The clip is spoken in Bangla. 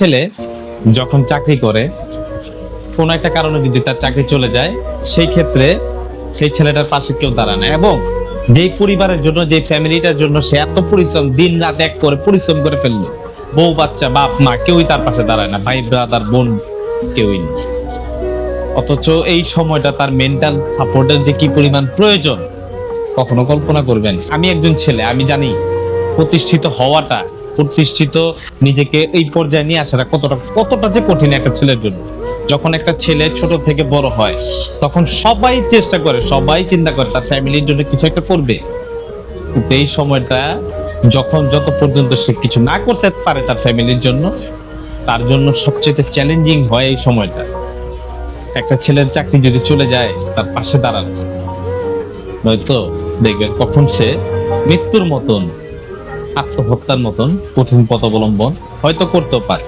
ছেলে যখন চাকরি করে, কোনো একটা কারণে যদি তার চাকরি চলে যায়, সেই ক্ষেত্রে সেই ছেলেটার পাশে কেউ দাঁড়ায় না। এবং যেই পরিবারের জন্য, যে ফ্যামিলিটার জন্য সে এত পরিশ্রম, দিন রাত এক করে পরিশ্রম করে ফেললো, বউ বাচ্চা বাপ মা কেউই তার পাশে দাঁড়ায় না, ভাই ব্রাদার বোন কেউই নেই। অথচ এই সময়টা তার মেন্টাল সাপোর্টের যে কি পরিমাণ প্রয়োজন কখনো কল্পনা করবেন? আমি একজন ছেলে, আমি জানি প্রতিষ্ঠিত হওয়াটা, প্রতিষ্ঠিত নিজেকে এই পর্যায়ে নিয়ে আসাটা কতটা কতটা যে কঠিন একটা ছেলের জন্য। যখন একটা ছেলে ছোট থেকে বড় হয়, তখন সবাই চেষ্টা করে, সবাই চিন্তা করে তার ফ্যামিলির জন্য কিছু একটা করবে। কিন্তু এই সময়টা যখন যত পর্যন্ত সে কিছু না করতে পারে তার ফ্যামিলির জন্য, তার জন্য সবচেয়ে চ্যালেঞ্জিং হয় এই সময়টা। একটা ছেলের চাকরি যদি চলে যায়, তার পাশে দাঁড়ানো, নয়তো দেখবেন কখন সে মৃত্যুর মতন, আত্মহত্যার মতন কঠিন পথ অবলম্বন হয়তো করতেও পারে।